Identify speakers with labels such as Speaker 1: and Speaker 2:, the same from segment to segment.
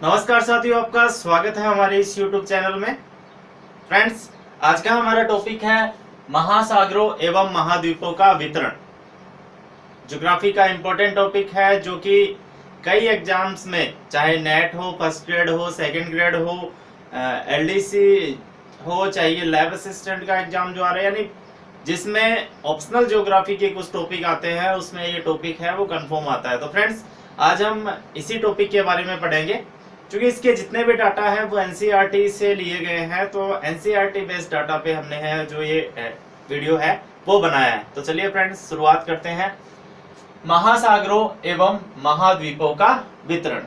Speaker 1: नमस्कार साथियों, आपका स्वागत है हमारे इस YouTube चैनल में। फ्रेंड्स, आज का हमारा टॉपिक है महासागरों एवं महाद्वीपों का वितरण। ज्योग्राफी का इम्पोर्टेंट टॉपिक है जो कि कई एग्जाम्स में, चाहे नेट हो, फर्स्ट ग्रेड हो, सेकंड ग्रेड हो, एलडीसी हो, चाहे ये लैब असिस्टेंट का एग्जाम जो आ रहा है, यानी जिसमें ऑप्शनल ज्योग्राफी के कुछ टॉपिक आते हैं उसमें ये टॉपिक है वो कंफर्म आता है। तो फ्रेंड्स, आज हम इसी टॉपिक के बारे में पढ़ेंगे। क्योंकि इसके जितने भी डाटा है वो एनसीईआरटी से लिए गए हैं, तो एनसीईआरटी बेस्ड डाटा पे हमने है जो ये वीडियो है वो बनाया है। तो चलिए फ्रेंड्स, शुरुआत करते हैं। महासागरों एवं महाद्वीपों का वितरण।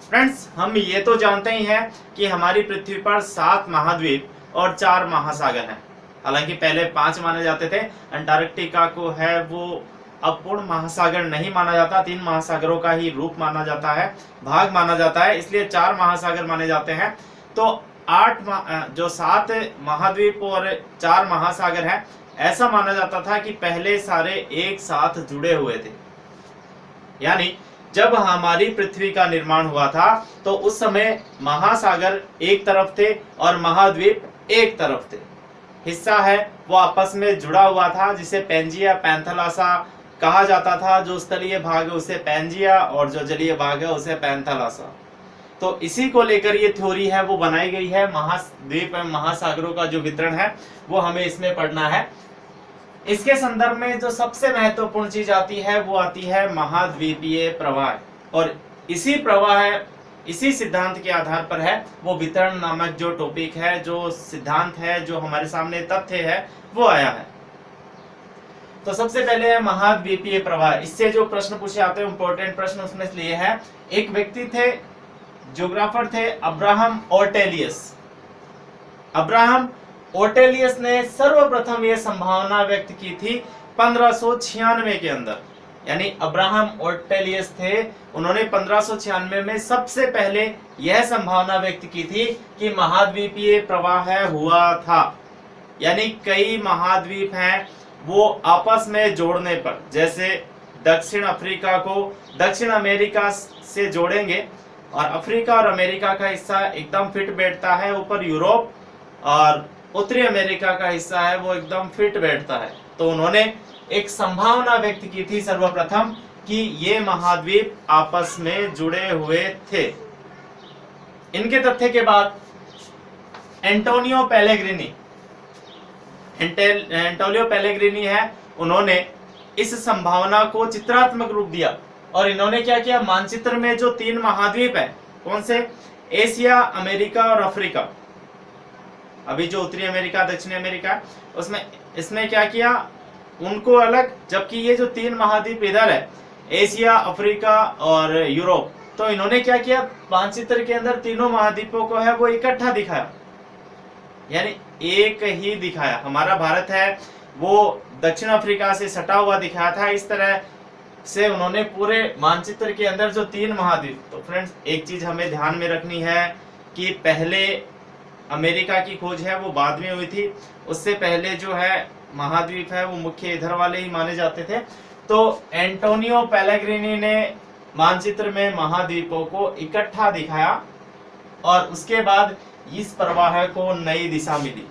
Speaker 1: फ्रेंड्स, हम ये तो जानते ही हैं कि हमारी पृथ्वी पर 7 महाद्वीप और 4 महासागर हैं। हालांकि पहले 5 माने जाते थे। अंटार्कटिका को है वो अब पूर्ण महासागर नहीं माना जाता, 3 महासागरों का ही रूप माना जाता है, भाग माना जाता है, इसलिए 4 महासागर माने जाते हैं। तो 7 महाद्वीप और 4 महासागर है, ऐसा माना जाता था कि पहले सारे एक साथ जुड़े हुए थे। यानी जब हमारी पृथ्वी का निर्माण हुआ था तो उस समय महासागर एक तरफ थे और महाद्वीप एक तरफ थे। हिस्सा है वो आपस में जुड़ा हुआ था, जिसे पेंजिया पैंथलासा कहा जाता था। जो स्थलीय भाग है उसे पेंजिया और जो जलीय भाग है उसे पैंथलासा। तो इसी को लेकर ये थ्योरी है वो बनाई गई है। महाद्वीप एवं महासागरों का जो वितरण है वो हमें इसमें पढ़ना है। इसके संदर्भ में जो सबसे महत्वपूर्ण चीज आती है वो आती है महाद्वीपीय प्रवाह, और इसी प्रवाह है, इसी सिद्धांत के आधार पर है वो वितरण नामक जो टॉपिक है, जो सिद्धांत है, जो हमारे सामने तथ्य है वो आया है। तो सबसे पहले है महाद्वीपीय प्रवाह। इससे जो प्रश्न पूछे आते हैं, इंपॉर्टेंट प्रश्न उसमें लिए है। एक व्यक्ति थे, ज्योग्राफर थे, अब्राहम ओर्टेलियस। अब्राहम ओर्टेलियस ने सर्वप्रथम यह संभावना व्यक्त की थी 1596 के अंदर। यानी अब्राहम ओर्टेलियस थे, उन्होंने 1596 में सबसे पहले यह संभावना व्यक्त की थी कि महाद्वीपीय प्रवाह हुआ था। यानी कई महाद्वीप हैं वो आपस में जोड़ने पर, जैसे दक्षिण अफ्रीका को दक्षिण अमेरिका से जोड़ेंगे और अफ्रीका और अमेरिका का हिस्सा एकदम फिट बैठता है, ऊपर यूरोप और उत्तरी अमेरिका का हिस्सा है वो एकदम फिट बैठता है। तो उन्होंने एक संभावना व्यक्त की थी सर्वप्रथम कि ये महाद्वीप आपस में जुड़े हुए थे। इनके तथ्य के बाद एंटोनियो पेलेग्रिनी है, उन्होंने इस संभावना को चित्रात्मक रूप दिया। और इन्होंने क्या किया, मानचित्र में जो 3 महाद्वीप है, कौन से, एशिया, अमेरिका और अफ्रीका, अभी जो उत्तरी अमेरिका दक्षिणी अमेरिका, उसमें इसने क्या किया, उनको अलग, जबकि ये जो 3 महाद्वीप इधर है, एशिया, अफ्रीका और यूरोप, तो इन्होंने क्या किया, मानचित्र के अंदर तीनों महाद्वीपों को है वो इकट्ठा दिखाया, यानी एक ही दिखाया। हमारा भारत है वो दक्षिण अफ्रीका से सटा हुआ दिखाया था। इस तरह से उन्होंने पूरे मानचित्र के अंदर जो 3 महाद्वीप। तो फ्रेंड्स, एक चीज हमें ध्यान में रखनी है कि पहले अमेरिका की खोज है वो बाद में हुई थी, उससे पहले जो है महाद्वीप है वो मुख्य इधर वाले ही माने जाते थे। तो एंटोनियो पेलेग्रिनी ने मानचित्र में महाद्वीपों को इकट्ठा दिखाया और उसके बाद इस प्रवाह को नई दिशा मिली।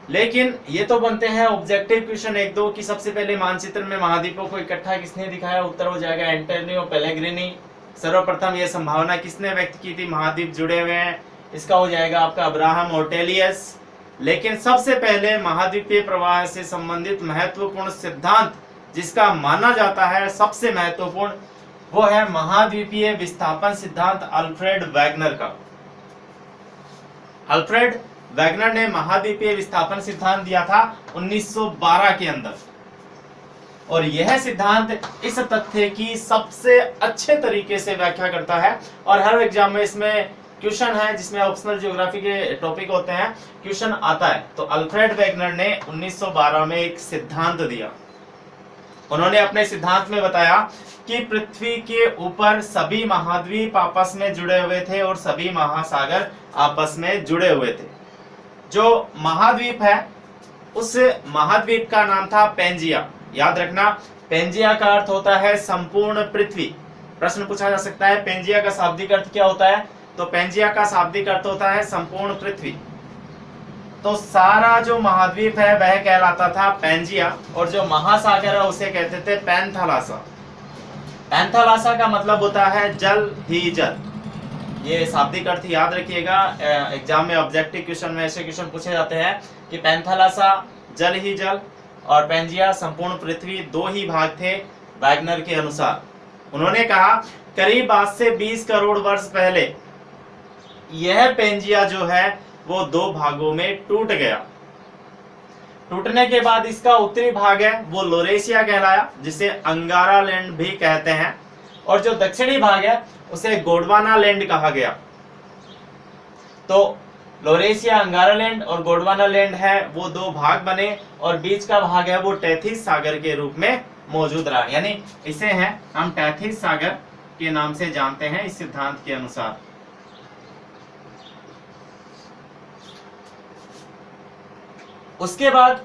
Speaker 1: लेकिन ये तो बनते हैं ऑब्जेक्टिव क्वेश्चन 1-2 कि सबसे पहले मानचित्र में महाद्वीपों को इकट्ठा किसने दिखाया। उत्तर हो जाएगा एंटोनियो पेलेग्रिनी। सर्वप्रथम यह संभावना किसने व्यक्त की थी, महाद्वीप जुड़े हुए हैं, इसका हो जाएगा आपका अब्राहम ओर्टेलियस। लेकिन सबसे पहले महाद्वीपीय प्रवाह से संबंधित महत्वपूर्ण सिद्धांत जिसका माना जाता है सबसे महत्वपूर्ण, वो है महाद्वीपीय विस्थापन सिद्धांत अल्फ्रेड वैगनर का। अल्फ्रेड वैगनर ने महाद्वीपीय विस्थापन सिद्धांत दिया था 1912 के अंदर, और यह सिद्धांत इस तथ्य की सबसे अच्छे तरीके से व्याख्या करता है। और हर एग्जाम में इसमें क्वेश्चन है जिसमें ऑप्शनल ज्योग्राफी के टॉपिक होते हैं, क्वेश्चन आता है। तो अल्फ्रेड वैगनर ने 1912 में एक सिद्धांत दिया। उन्होंने अपने सिद्धांत में बताया कि पृथ्वी के ऊपर सभी महाद्वीप आपस में जुड़े हुए थे और सभी महासागर आपस में जुड़े हुए थे। जो महाद्वीप है उस महाद्वीप का नाम था पेंजिया। याद रखना, पेंजिया का अर्थ होता है संपूर्ण पृथ्वी। प्रश्न पूछा जा सकता है पेंजिया का शाब्दिक अर्थ क्या होता है? तो पेंजिया का शाब्दिक अर्थ होता है संपूर्ण पृथ्वी। तो सारा जो महाद्वीप है वह कहलाता था पेंजिया, और जो महासागर है उसे कहते थे पैंथालासा। पैंथालासा का मतलब होता है जल ही जल। ये शाब्दिक अर्थ याद रखिएगा, एग्जाम में ऑब्जेक्टिव क्वेश्चन में ऐसे क्वेश्चन पूछे जाते हैं कि पैंथालासा जल ही जल और पेंजिया संपूर्ण पृथ्वी दो ही भाग थे वैगनर के अनुसार। उन्होंने कहा करीब आज से 20 करोड़ वर्ष पहले यह पेंजिया जो है वो दो भागों में टूट गया। टूटने के बाद इसका उत्तरी भाग है वो लोरेशिया कहलाया, जिसे अंगारा लैंड भी कहते हैं, और जो दक्षिणी भाग है उसे गोंडवाना लैंड कहा गया। तो लोरेशिया, अंगारा लैंड और गोंडवाना लैंड है वो दो भाग बने, और बीच का भाग है वो टेथिस सागर के रूप में मौजूद रहा, यानी इसे है हम टेथिस सागर के नाम से जानते हैं इस सिद्धांत के अनुसार। उसके बाद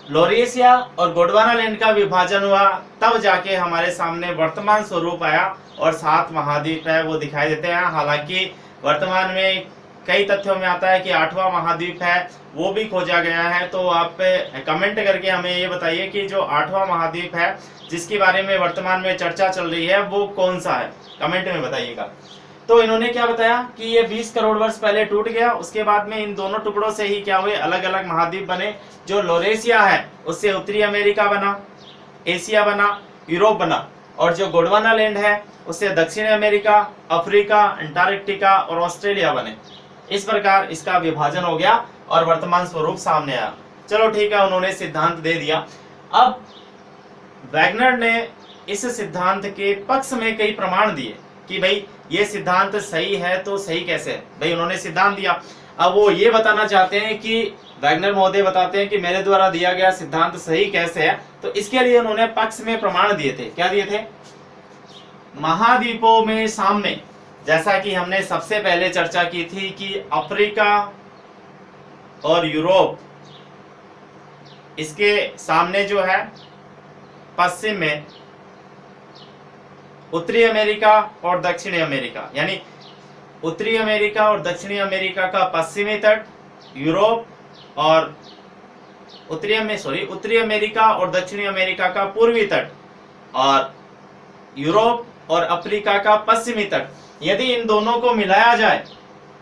Speaker 1: लोरेशिया और गोंडवाना लैंड का विभाजन हुआ, तब जाके हमारे सामने वर्तमान स्वरूप आया और 7 महाद्वीप है वो दिखाई देते हैं। हालांकि वर्तमान में कई तथ्यों में आता है कि 8वां महाद्वीप है वो भी खोजा गया है। तो आप कमेंट करके हमें ये बताइए कि जो 8वां महाद्वीप है जिसके बारे में वर्तमान में चर्चा चल रही है वो कौन सा है, कमेंट में बताइएगा। तो इन्होंने क्या बताया कि ये 20 करोड़ वर्ष पहले टूट गया, उसके बाद में इन दोनों टुकड़ों से ही क्या हुए, अलग अलग महाद्वीप बने। जो लोरेशिया है उससे उत्तरी अमेरिका बना, एशिया बना, यूरोप बना, और जो गोंडवाना लैंड है उससे दक्षिण अमेरिका, अफ्रीका, अंटार्कटिका और ऑस्ट्रेलिया बने। इस प्रकार इसका विभाजन हो गया और वर्तमान स्वरूप सामने आया। चलो ठीक है, उन्होंने सिद्धांत दे दिया। अब वैगनर ने इस सिद्धांत के पक्ष में कई प्रमाण दिए कि भाई ये सिद्धांत सही है, तो सही कैसे है? भाई उन्होंने सिद्धांत दिया, अब वो ये बताना चाहते हैं कि वैगनर महोदय बताते हैं कि मेरे द्वारा दिया गया सिद्धांत सही कैसे है। तो इसके लिए उन्होंने पक्ष में प्रमाण दिए थे। क्या दिए थे? महाद्वीपों में सामने, जैसा कि हमने सबसे पहले चर्चा की थी कि अफ्रीका और यूरोप, इसके सामने जो है पश्चिम में उत्तरी अमेरिका और दक्षिणी अमेरिका, यानी उत्तरी अमेरिका और दक्षिणी अमेरिका का पश्चिमी तट, यूरोप और उत्तरी अमेरिका और दक्षिणी अमेरिका का पूर्वी तट, और यूरोप और अफ्रीका का पश्चिमी तट। यदि इन दोनों को मिलाया जाए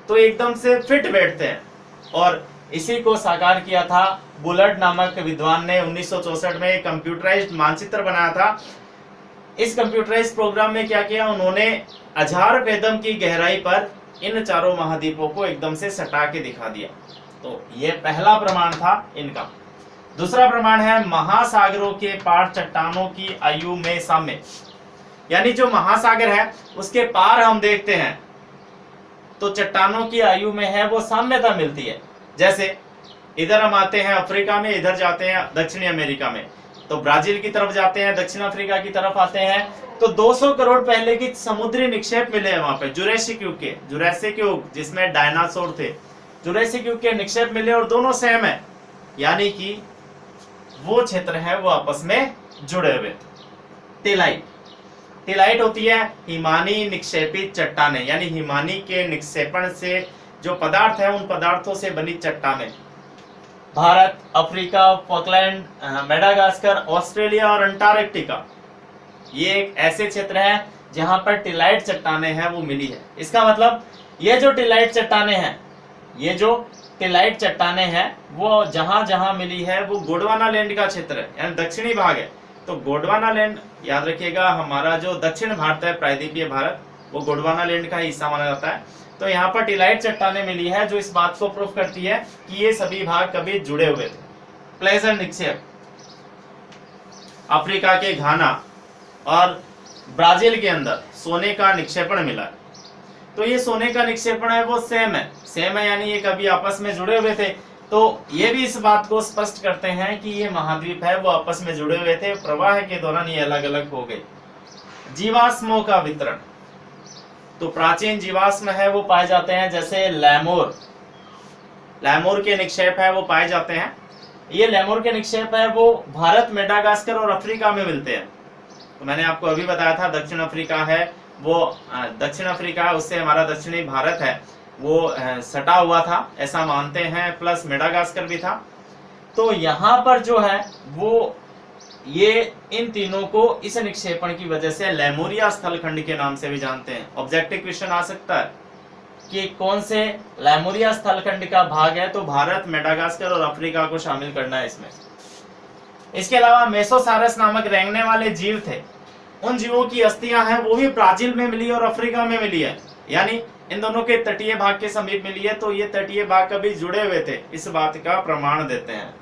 Speaker 1: तो एकदम से फिट बैठते हैं, और इसी को साकार किया था बुलर्ड नामक विद्वान ने 1964 में कंप्यूटराइज्ड मानचित्र बनाया था। इस कंप्यूटराइज्ड प्रोग्राम में क्या किया, उन्होंने 1000 कदम की गहराई पर इन चारों महाद्वीपों को एकदम से सटा के दिखा दिया। तो ये पहला प्रमाण था इनका। दूसरा प्रमाण है महासागरों के पार चट्टानों की आयु में साम्य, यानी जो महासागर है उसके पार हम देखते हैं तो चट्टानों की आयु में है वो साम्यता मिलती है। जैसे इधर हम आते हैं अफ्रीका में, इधर जाते हैं दक्षिणी अमेरिका में, तो ब्राजील की तरफ जाते हैं, दक्षिण अफ्रीका की तरफ आते हैं, तो 200 करोड़ पहले की समुद्री निक्षेप मिले हैं वहां पे, जुरासिक युग जिसमें डायनासोर थे, जुरासिक युग के निक्षेप मिले और दोनों सेम है, यानी कि वो क्षेत्र है वो आपस में जुड़े हुए। टिलाइट होती है हिमानी निक्षेपित चट्टानें, यानी हिमानी के निक्षेपण से जो पदार्थ है उन पदार्थों से बनी चट्टानें। Bharat, Africa, Falkland, Madagascar, Australia और अंटार्कटिका, ये एक ऐसे क्षेत्र हैं जहां पर टिलाइट चट्टानें हैं वो मिली है। इसका मतलब ये जो टिलाइट चट्टानें हैं वो जहां जहां मिली है वो गोंडवाना लैंड का क्षेत्र है, यानी दक्षिणी भाग है। तो गोंडवाना लैंड याद रखिएगा, हमारा जो दक्षिण भारत है, प्रायद्वीपीय भारत, वो गोंडवाना लैंड का हिस्सा माना जाता है। तो यहाँ पर टिलाइट चट्टानें मिली है जो इस बात को प्रूफ करती है कि ये सभी भाग कभी जुड़े हुए थे। प्लेजर निक्षेप, अफ्रीका के घाना और ब्राजील के अंदर सोने का निक्षेपण मिला है। तो ये सोने का निक्षेपण है वो सेम है, यानी ये कभी आपस में जुड़े हुए थे। तो ये भी इस बात को स्पष्ट करते हैं कि ये महाद्वीप है वो आपस में जुड़े हुए थे, प्रवाह के दौरान ये अलग अलग हो गए। जीवाश्मों का वितरण, तो प्राचीन जीवाश्म है वो पाए जाते हैं, जैसे लैमोर के निक्षेप है वो पाए जाते हैं। ये लैमोर के निक्षेप है वो भारत, मेडागास्कर और अफ्रीका में मिलते हैं। तो मैंने आपको अभी बताया था दक्षिण अफ्रीका है वो दक्षिण अफ्रीका उससे हमारा दक्षिणी भारत है वो सटा हुआ था, ऐसा मानते हैं, प्लस मेडागास्कर भी था। तो यहाँ पर जो है वो ये इन तीनों को इस निक्षेपण की वजह से लेमुरिया स्थलखंड के नाम से भी जानते हैं। ऑब्जेक्टिव क्वेश्चन आ सकता है कि कौन से लेमुरिया स्थलखंड का भाग है, तो भारत, मेडागास्कर और अफ्रीका को शामिल करना है इसमें। इसके अलावा मेसोसारस नामक रेंगने वाले जीव थे, उन जीवों की अस्थियां हैं वो भी ब्राजील में मिली और अफ्रीका में मिली है, यानी इन दोनों के तटीय भाग के समीप मिली है। तो ये तटीय भाग कभी जुड़े हुए थे, इस बात का प्रमाण देते हैं।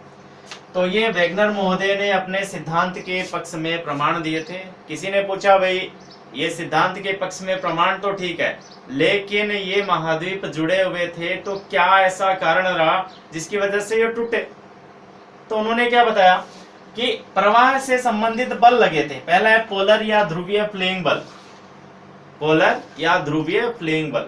Speaker 1: तो ये वेगनर महोदय ने अपने सिद्धांत के पक्ष में प्रमाण दिए थे। किसी ने पूछा भाई ये सिद्धांत के पक्ष में प्रमाण तो ठीक है, लेकिन ये महाद्वीप जुड़े हुए थे, तो क्या ऐसा कारण रहा जिसकी वजह से ये टूटे? तो उन्होंने क्या बताया कि प्रवाह से संबंधित बल लगे थे। पहला है पोलर या ध्रुवीय फ्लेइंग बल। पोलर या ध्रुवीय फ्लेइंग बल,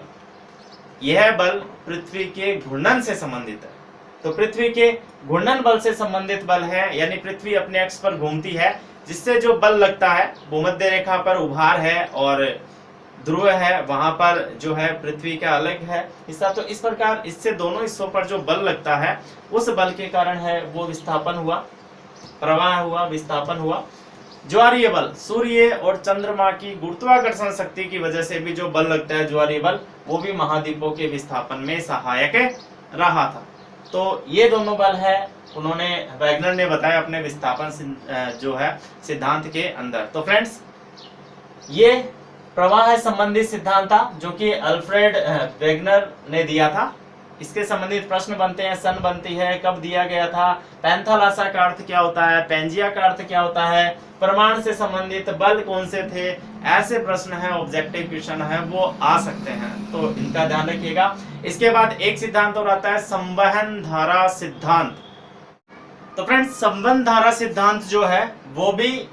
Speaker 1: यह बल पृथ्वी के घूर्णन से संबंधित है। तो पृथ्वी के घूर्णन बल से संबंधित बल है, यानी पृथ्वी अपने अक्ष पर घूमती है, जिससे जो बल लगता है भूमध्य रेखा पर उभार है और ध्रुव है, वहां पर जो है पृथ्वी का अलग है हिस्सा। तो इस प्रकार इससे दोनों हिस्सों पर जो बल लगता है उस बल के कारण है वो विस्थापन हुआ, प्रवाह हुआ, विस्थापन हुआ। ज्वारीय बल, सूर्य और चंद्रमा की गुरुत्वाकर्षण शक्ति की वजह से भी जो बल लगता है ज्वारीय बल, वो भी महाद्वीपों के विस्थापन में सहायक रहा था। तो ये दोनों बल है, उन्होंने वैगनर ने बताया अपने विस्थापन जो है सिद्धांत के अंदर। तो फ्रेंड्स ये प्रवाह संबंधित सिद्धांत था जो कि अल्फ्रेड वैगनर ने दिया था। इसके संबंधित प्रश्न बनते हैं, सन बनती है, कब दिया गया था, पैंथालासा का अर्थ क्या होता है, पेंजिया का अर्थ क्या होता है, प्रमाण से संबंधित बल कौन से थे, ऐसे प्रश्न है, ऑब्जेक्टिव क्वेश्चन है, वो आ सकते हैं, तो इनका ध्यान रखिएगा। इसके बाद एक सिद्धांत और आता है संवहन धारा सिद्धांत। तो फ्रेंड्स संवहन धारा सिद्धांत जो है वो भी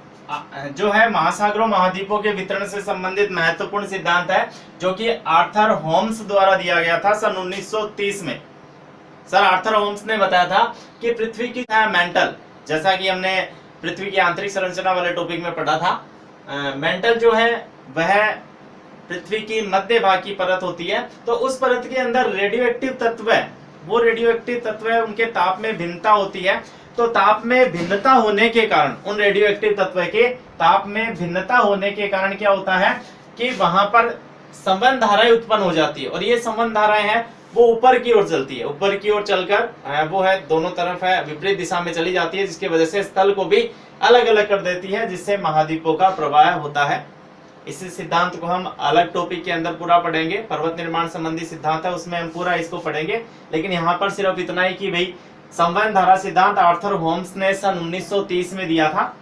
Speaker 1: जो है महासागरों महाद्वीपों के वितरण से संबंधित महत्वपूर्ण सिद्धांत है, जो कि आर्थर होम्स द्वारा दिया गया था सन 1930 में। सर आर्थर होम्स ने बताया था कि पृथ्वी की मेंटल, जैसा कि हमने पृथ्वी की आंतरिक संरचना वाले टॉपिक में पढ़ा था, मेंटल जो है वह पृथ्वी की मध्य भाग की परत होती है। तो उस परत के अंदर रेडियो एक्टिव तत्व है, वो रेडियो एक्टिव तत्व है, उनके ताप में भिन्नता होती है। तो ताप में भिन्नता होने के कारण, उन रेडियो एक्टिव तत्व के ताप में भिन्नता होने के कारण क्या होता है कि वहां पर संवहन धाराएं उत्पन्न हो जाती है, और ये संवहन धाराएं हैं वो ऊपर की ओर चलती है, ऊपर की ओर चलकर वो है दोनों तरफ है विपरीत दिशा में चली जाती है, जिसकी वजह से स्थल को भी अलग अलग कर देती है, जिससे महाद्वीपों का प्रवाह होता है। इस सिद्धांत को हम अलग टॉपिक के अंदर पूरा पढ़ेंगे, पर्वत निर्माण संबंधी सिद्धांत है उसमें हम पूरा इसको पढ़ेंगे, लेकिन यहाँ पर सिर्फ इतना ही कि भाई संवहन धारा सिद्धांत आर्थर होम्स ने सन 1930 में दिया था।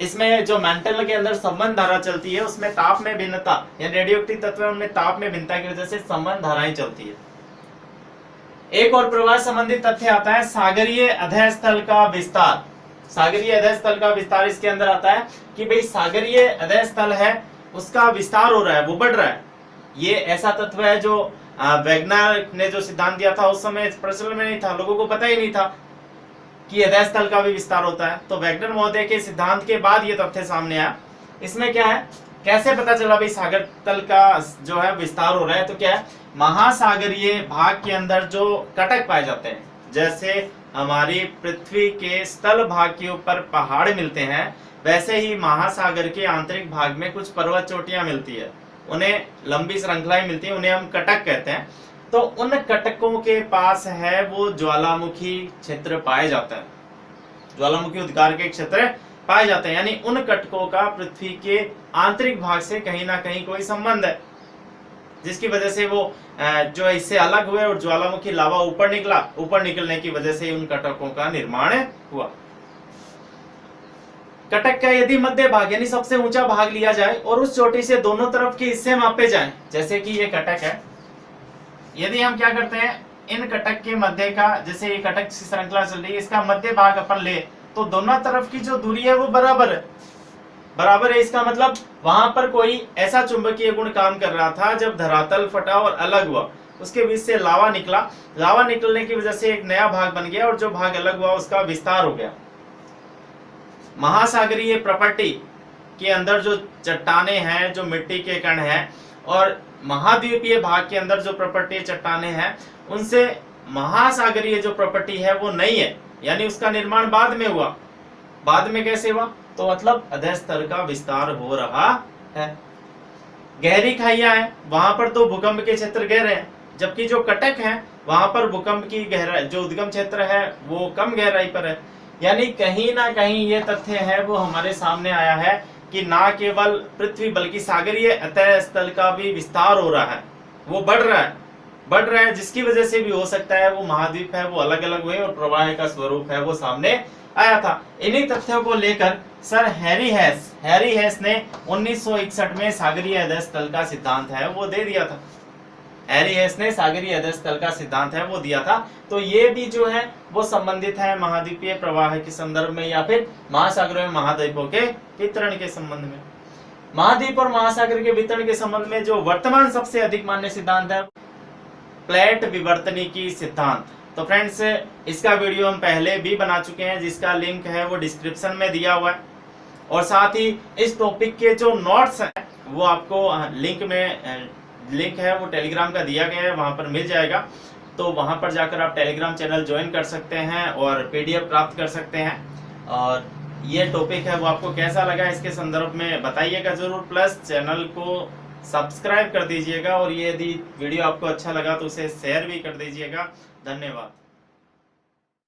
Speaker 1: इसमें जो मेंटल के अंदर संवहन धारा चलती है उसमें ताप में भिन्नता, यानी रेडियोएक्टिव तत्व उनमें ताप में भिन्नता की वजह से संवहन धाराएं चलती है। एक और प्रवाह संबंधित तथ्य आता है सागरीय अधः स्थल का विस्तार। सागरीय अधः स्थल का विस्तार इसके अंदर आता है कि भाई सागरीय अधः स्थल है उसका विस्तार हो रहा है, वो बढ़ रहा है। ये ऐसा तत्व है जो वैगनर ने जो सिद्धांत दिया था उस समय प्रचलन में नहीं था, लोगों को पता ही नहीं था कि अधः स्थल का भी विस्तार होता है। तो वैगनर महोदय के सिद्धांत के बाद ये तथ्य सामने आया। इसमें क्या है, कैसे पता चला भाई सागर तल का जो है विस्तार हो रहा है? तो क्या है, महासागरीय भाग के अंदर जो कटक पाए जाते हैं, जैसे हमारी पृथ्वी के स्थल भाग के ऊपर पहाड़ मिलते हैं, वैसे ही महासागर के आंतरिक भाग में कुछ पर्वत चोटियां मिलती है, उन्हें लंबी श्रृंखलाएं मिलती हैं, उन्हें हम कटक कहते हैं। तो उन कटकों के पास है वो ज्वालामुखी क्षेत्र पाए जाता है, ज्वालामुखी उद्गार के क्षेत्र पाए जाते हैं, यानी उन कटकों का पृथ्वी के आंतरिक भाग से कहीं ना कहीं कोई संबंध है, जिसकी वजह से वो जो इससे अलग हुए और ज्वालामुखी लावा ऊपर निकला, ऊपर निकलने की वजह से उन कटकों का निर्माण हुआ। कटक का यदि मध्य भाग यानी सबसे ऊंचा भाग लिया जाए और उस चोटी से दोनों तरफ के हिस्से मापे जाएं, जैसे कि ये कटक है, यदि हम क्या करते हैं इन कटक के मध्य का, जैसे ये कटक की श्रृंखला चल रही है, इसका मध्य भाग अपन ले तो दोनों तरफ की जो दूरी है वो बराबर है, बराबर है। इसका मतलब वहां पर कोई ऐसा चुंबकीय गुण काम कर रहा था, जब धरातल फटा और अलग हुआ उसके बीच से लावा निकला, लावा निकलने की वजह से एक नया भाग बन गया और जो भाग अलग हुआ उसका विस्तार हो गया। महासागरीय प्रॉपर्टी के अंदर जो चट्टाने हैं, जो मिट्टी के कण हैं, और महाद्वीपीय भाग के अंदर जो प्रॉपर्टी चट्टाने हैं, उनसे महासागरीय जो प्रॉपर्टी है वो नहीं है, यानी उसका निर्माण बाद में हुआ। बाद में कैसे हुआ? तो मतलब अधः स्तर का विस्तार हो रहा है। गहरी खाइयां हैं, वहां पर तो भूकंप के क्षेत्र गहरे हैं, जबकि जो कटक है वहां पर भूकंप की गहराई, जो उद्गम क्षेत्र है वो कम गहराई पर है। यानी कहीं ना कहीं ये तथ्य है वो हमारे सामने आया है कि ना केवल पृथ्वी बल्कि सागरीय अतः स्थल का भी विस्तार हो रहा है, वो बढ़ रहा है, जिसकी वजह से भी हो सकता है वो महाद्वीप है वो अलग अलग हुए और प्रवाह का स्वरूप है वो सामने आया था। इन्हीं तथ्यों को लेकर सर हैरी हेस ने 1961 में सागरीय अधः स्थल का सिद्धांत है वो दे दिया था। हैरी हेस ने सागरीय अधः स्थल का सिद्धांत है वो दिया था। तो ये भी जो है वो संबंधित है महाद्वीपीय प्रवाह के संदर्भ में या फिर महासागरों में महाद्वीपों के वितरण के संबंध में। महाद्वीप और महासागर के वितरण के संबंध में जो वर्तमान सबसे अधिक मान्य सिद्धांत है प्लेट विवर्तनिकी सिद्धांत। तो फ्रेंड्स, इसका वीडियो हम पहले भी बना चुके हैं, जिसका लिंक है वो डिस्क्रिप्शन में दिया हुआ है, और साथ ही इस टॉपिक के जो नोट्स हैं वो आपको लिंक है वो टेलीग्राम का दिया गया है, वहां पर मिल जाएगा। तो वहां पर जाकर आप टेलीग्राम चैनल ज्वाइन कर सकते हैं और पीडीएफ प्राप्त कर सकते हैं। और ये टॉपिक है वो आपको कैसा लगा इसके संदर्भ में बताइएगा जरूर, प्लस चैनल को सब्सक्राइब कर दीजिएगा, और ये यदि वीडियो आपको अच्छा लगा तो उसे शेयर भी कर दीजिएगा। धन्यवाद।